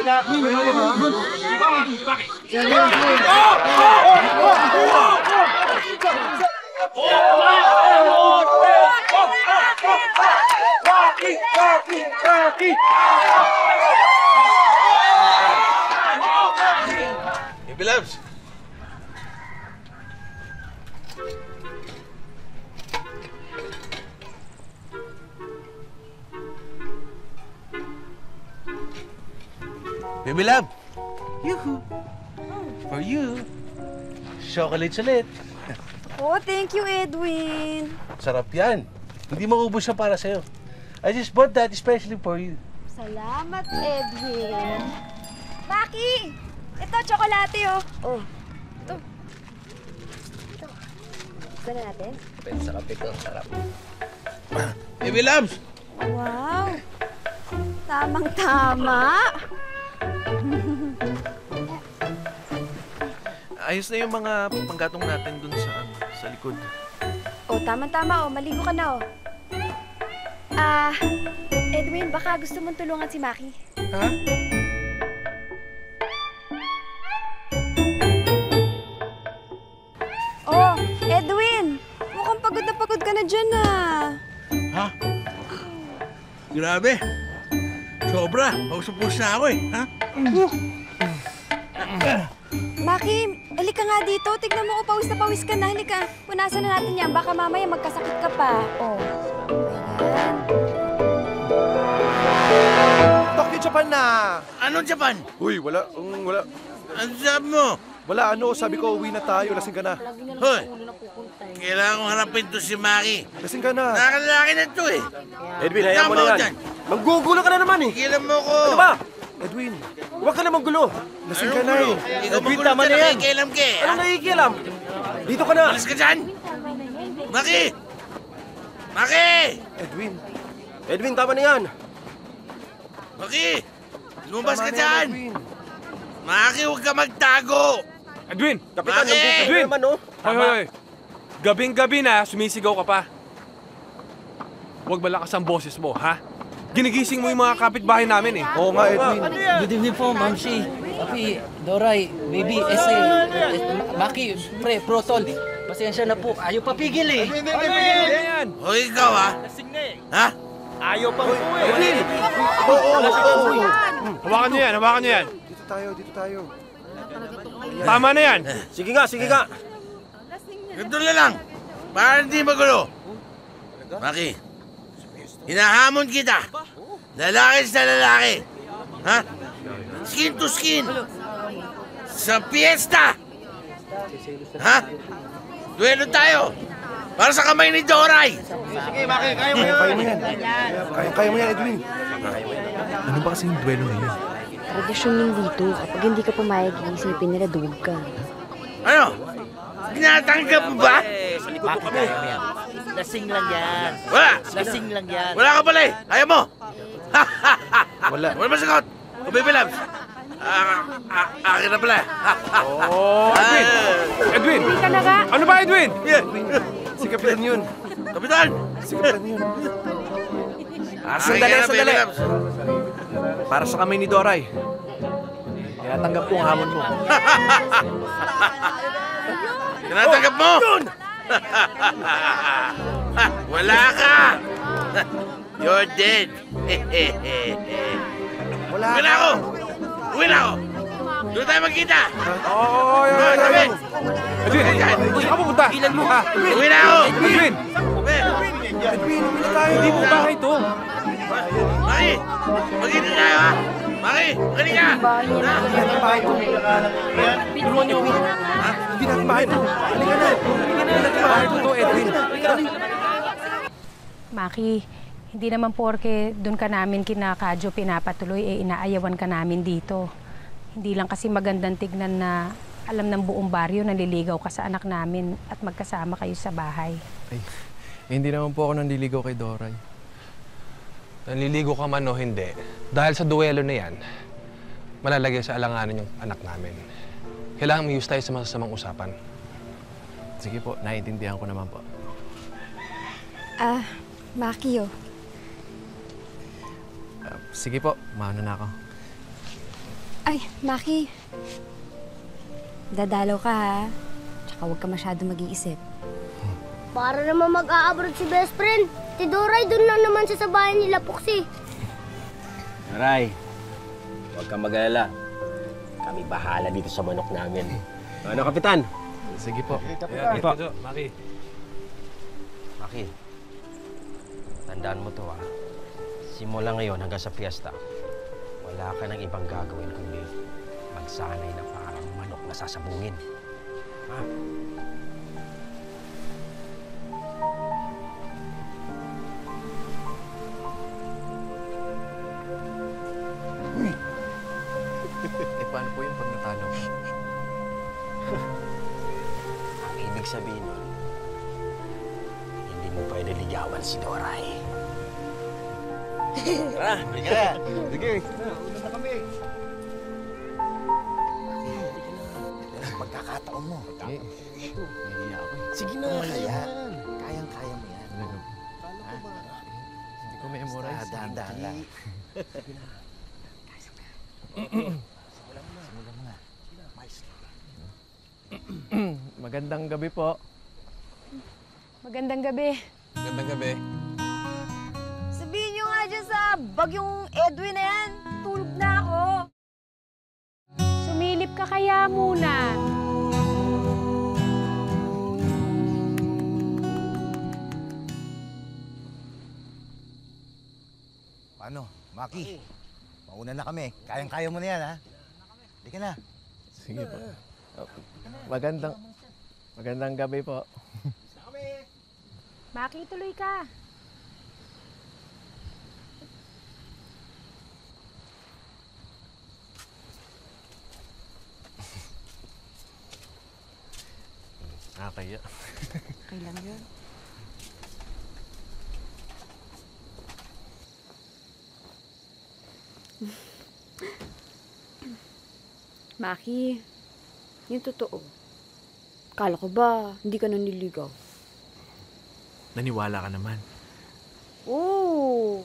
Baby loves. Baby love. Yoo-hoo. For you. Chocolate ulit. Oh, thank you, Edwin. Sarap yan. Hindi maubos siya para sa'yo. I just bought that especially for you. Salamat, Edwin. Maki! Ito, tsokolate, oh. Oh. Ito. Gusto na natin? Pwede sa kape ko. Sarap. Baby loves. Wow. Tamang-tama. Ayos na yung mga panggatong natin dun sa likod. Oh, tama-tama, oh. Maligo ka na, oh. Edwin, baka gusto mong tulungan si Maki. Ha? Oh, Edwin! Mukhang pagod na pagod ka na dyan, ah. Ha? Grabe. Sobra. Pausapos na ako eh. Ha? Maki, halika nga dito. Tignan mo, pawis na pawis ka na. Halika, punasan na natin yan. Baka mamaya magkasakit ka pa. Oh. Ayan. Tokyo, Japan na! Anong Japan? Uy, wala. Ano sabi mo? Wala, sabi ko, uwi na tayo. Lasing ka na. Hoy! Kailangan kong harapin to si Maki. Lasing ka na. Nakalalaki na to eh. Edwin, hayaan mo na yan. Manggugulo ka na naman eh. Tigilan mo ko. Ano ba? Edwin, huwag ka na manggulo. Lasing ka na eh. Edwin, tama na yan. Nakikialam ka eh. Ano nakikialam? Dito ka na. Alis ka dyan! Maki! Maki! Edwin, tama na yan. Maki! Lumabas ka Tama na yan, dyan! Edwin. Maki, huwag ka magtago! Edwin! Kapitan, Bakit? nanggugulo Edwin! naman, no? Hoy! Gabing-gabi na, sumisigaw ka pa. Huwag malakas ang boses mo, ha? Ginigising mo yung mga kapitbahay namin eh. Oo nga, Edwin. Good evening po, Ma'am Shi. Papi, Doray, Baby, Essay, Maki, Pre, Protol. Pasensya na po. Ayaw papigil eh. Ano yan? Hoy, ikaw ha? Ha? Ayaw pa po eh. Edwin! Oo. Hawakan niyo yan. Dito tayo. Tama na yan. Sige nga. Ganito na lang. Para hindi magulo. Maki, hinahamon kita. Lalaki sa lalaki. Ha? Skin to skin. Sa piyesta. Ha? Duelo tayo. Para sa kamay ni Doray. Kaya mo yan. Kaya mo yan, Edwin. Ano ba kasi yung duelo na yun? Tradisyon yung dito. Kapag hindi ka pumayag, isipin nila dugog ka. Ano? Tinatanggap mo ba? Lasing lang yan. Wala. Lasing lang yan. Wala ka pala eh. Ayaw mo. Wala. Wala masagot. O Baby Loves. Akin na pala. Oh, Edwin! Hindi ka na ka? Ano ba, Edwin? Si Kapitan yun. Kapitan! Sandali. Baby Loves. Para sa kamay ni Doray. Kaya tanggap ko ang hamon mo. Tinatanggap mo? Wala ka! You're dead. Wala Uwi na ako! Uwi na ako! Doon tayo magkita! Oo, Doon kami! Edwin! Saan ka pupunta? Ilan mo ka? Uwi na ako! Edwin! Edwin, uwi na tayo. Hindi mo bahay to. Maki! Magkita tayo ha! Maki! Magaling ka! Hindi natin bahay to. Tulungan niyo ako. Hindi natin bahay to. Halika na. Hindi natin bahay to, Edwin. Maki, hindi naman porke doon ka namin kinakadyo pinapatuloy, inaayawan ka namin dito. Hindi lang kasi magandang tignan na alam ng buong baryo na naliligaw ka sa anak namin at magkasama kayo sa bahay. Ay, hindi naman po ako nandiligaw kay Doray. Nanliligo ka man o hindi, dahil sa duwelo na yan, malalagay sa alanganan yung anak namin. Kailangan may tayo sa masasamang usapan. Sige po, naiintindihan ko naman po. Maki, oh. Sige po, mauna na ako. Ay, Maki. Dadalaw ka ha. Tsaka huwag ka masyado mag-iisip. Para naman mag-a-abroad si best friend. Si Doray, doon lang naman siya sa bahay nila Puksi. Doray, huwag kang mag-alala. Kami bahala dito sa manok namin. Ano, Kapitan? Sige po. Maki. Maki, tandaan mo to, ha. Simula ngayon hanggang sa fiesta, wala ka nang ibang gagawin kundi magsanay na parang manok na sasabungin. Ha? Paano po yung pag natalo? Ang ibig sabihin nun, hindi mo pwede ligawan si Doray. Tara, halika. Sige. Una na kami. Magkakataon mo. Nahihiya ako eh. Sige na, kayang-kaya mo yan. Talaga. Hindi ko memorize. Dahan-dahan lang. Magandang gabi po. Magandang gabi. Gandang gabi. Sabihin nyo nga dyan sa bagyong Edwin na yan. Tulog na ako. Sumilip ka kaya muna. Paano? Maki, mauna na kami. Kayang-kaya mo na yan, ha? Hindi ka na. Sige po. Magandang gabi po. Maki, tuloy ka. Nakakaya. Okay lang yun. Maki, yung totoo. Kala ko ba, hindi ka naniligaw? Naniwala ka naman. Oo.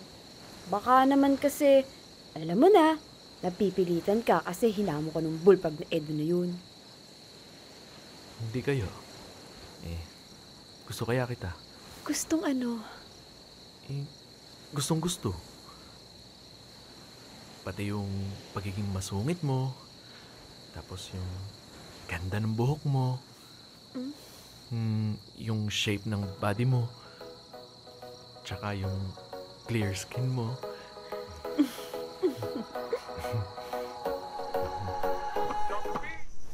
Baka naman kasi, alam mo na, napipilitan ka kasi hinamo ka ng bulpag na Edo na yun. Hindi kayo. Gusto kaya kita. Gustong ano? Gustong gusto. Pati yung pagiging masungit mo. Tapos yung ganda ng buhok mo. Yung shape ng body mo. Tsaka yung clear skin mo.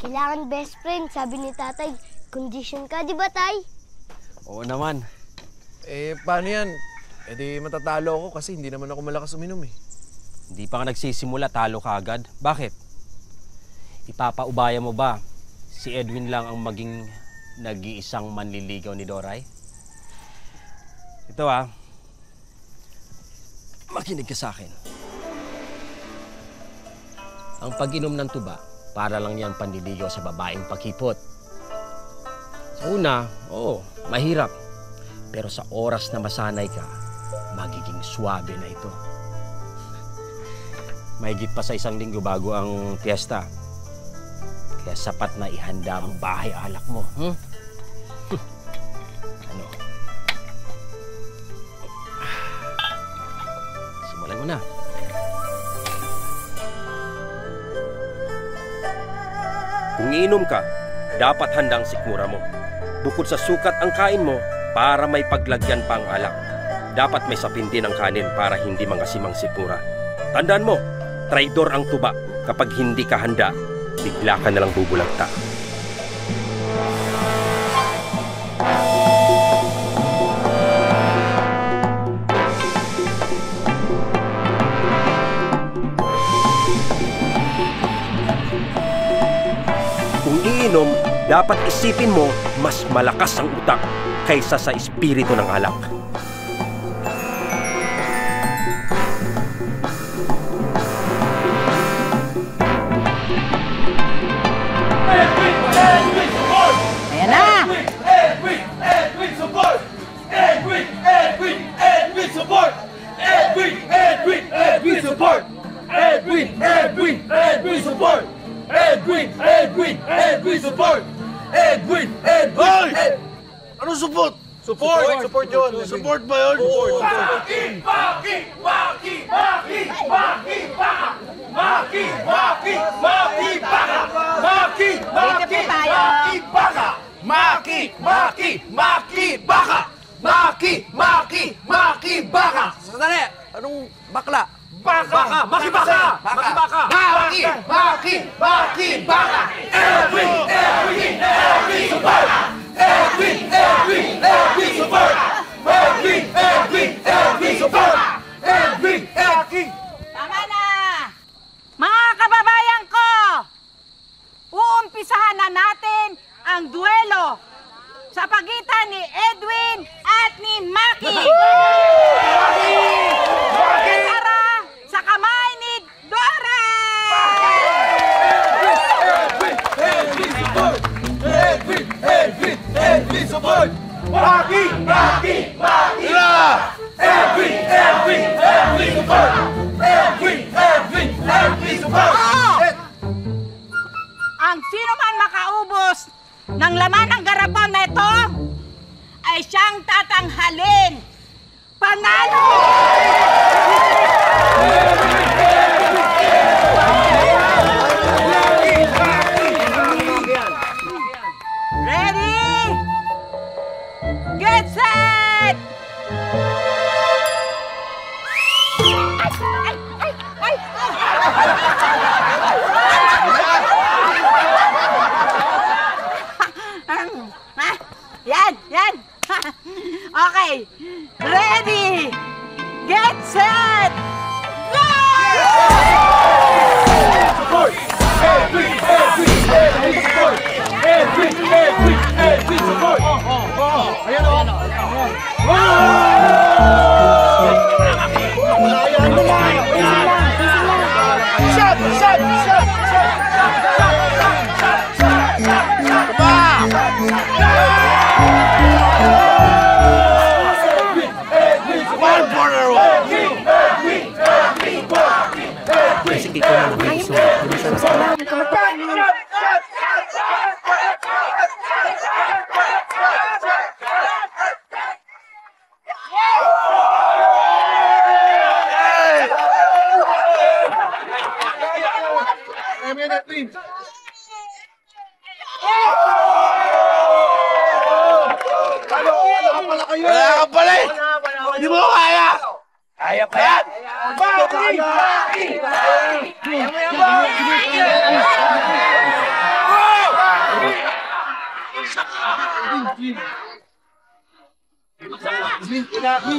Kailangan best friend, sabi ni tatay. Condition ka, di ba, tay? Oo naman. Paano yan? Di matatalo ako kasi hindi naman ako malakas uminom eh. Hindi pa ka nagsisimula, talo ka agad. Bakit? Ipapaubaya mo ba si Edwin lang ang maging nag-iisang manliligaw ni Doray? Ito makinig ka sa akin. Ang pag-inom ng tuba, para lang yan panliligaw sa babaeng pakipot. Sa una, mahirap. Pero sa oras na masanay ka, magiging swabe na ito. Mahigit pa sa 1 linggo bago ang piyesta. Kaya sapat na ihanda ang bahay alak mo. Ano? Simulan mo na. Kung iinom ka, dapat handang sikmura mo. Bukod sa sukat ang kain mo, para may paglagyan pa ang alak. Dapat may sapin din ang kanin para hindi mangasimang sikmura. Tandaan mo, traidor ang tuba. Kapag hindi ka handa, bigla ka nalang bubulagta. Kung iinom, dapat isipin mo mas malakas ang utak kaysa sa espiritu ng alak. Ayan na! Edwin support! Edwin support! Edwin support! Edwin support! Edwin! Edwin! Edwin! Support! Edwin! Edwin! Anong support? Support! Support yun! Support ba yun? Maki! Maki! Maki! Maki! Maki! Baka! Maki! Maki! Maki! Baka! Maki! Maki! Maki! Baka! Maki! Maki! Maki! Baka! Maki! Maki! Maki! Baka! Sandali! Anong bakla? Baka! Maki! Baka! Maki! Baka! Maki! Maki! Maki! Baka! Edwin! Edwin! Edwin! Support! Edwin! Edwin! Edwin! Support! Edwin! Edwin! Edwin! Support! Edwin! Edwin! Tama na! Mga kababayan ko! Uumpisahan na natin ang duelo sa pagitan ni Edwin at ni Maki! Tara sa kamay ni Dora! Edwin! Support! Edwin! Edwin! Edwin! Support! Maki! Maki! Maki! Edwin! Edwin! Edwin! Support! Edwin! Edwin! Edwin! Support! Ang sino man makaubos ng laman ng garapon na ito ay siyang tatanghalin. Panalo! Ready? Get set! Yan, yan. Okay. Ready. Get set. Go! Support! Edwin! Edwin! Edwin! Support! Edwin! Edwin! Edwin! Support! Ayan o! Shot! Shot! Shot! Sige ko na mag-iso. Hindi siya masama. Wala ka pala eh! Hindi mo kaya! Kaya pa yan! Maki! Maki! Kaya mo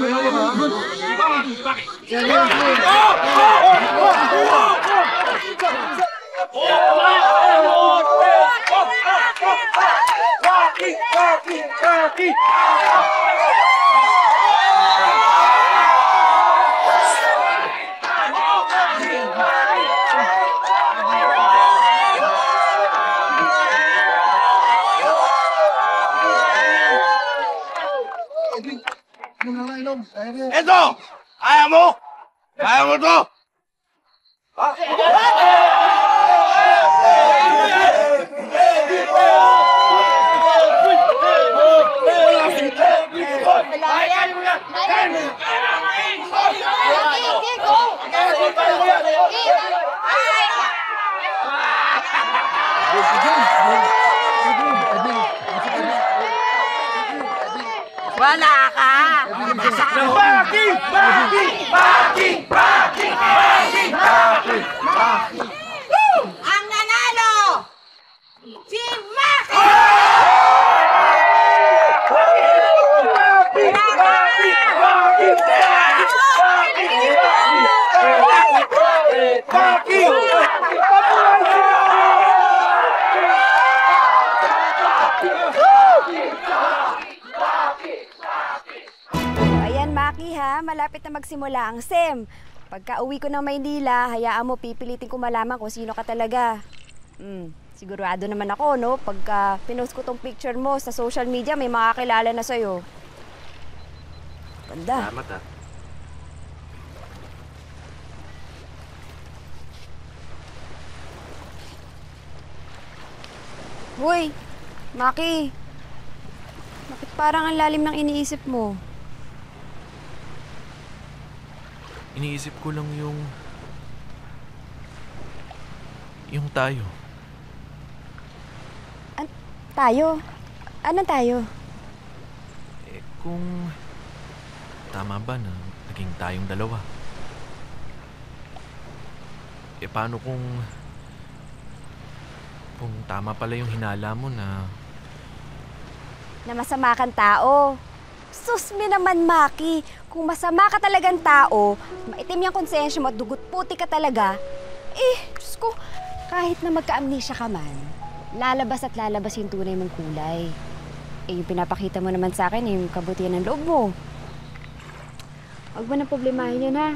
yan, Eto! Kaya mo? Kaya mo to? Wala ka! Maki! Maki! Maki! Maki! Maki! Maki! Ang nanalo! Si Maki! Ayan, Maki ha, malapit na magsimula ang SEM. Pagka uwi ko ng Maynila, hayaan mo pipilitin ko malaman kung sino ka talaga. Sigurado naman ako, no? Pagka pinost ko tong picture mo sa social media, may makakilala na sa'yo. Ganda. Salamat ah. Hoy, Maki. Bakit parang ang lalim ng iniisip mo? Iniisip ko lang yung tayo. Tayo? Anong tayo? Kung tama ba na naging tayong dalawa? Paano kung tama pala yung hinala mo na masama kang tao. Sus me naman, Maki. Kung masama ka talagang tao, maitim yung konsensya mo at dugot puti ka talaga, Diyos ko, kahit na magka-amnesia ka man, lalabas at lalabas yung tunay mong kulay. Yung pinapakita mo naman sa akin, yung kabutihan ng loob mo. Huwag mo na problemahin yan, ha?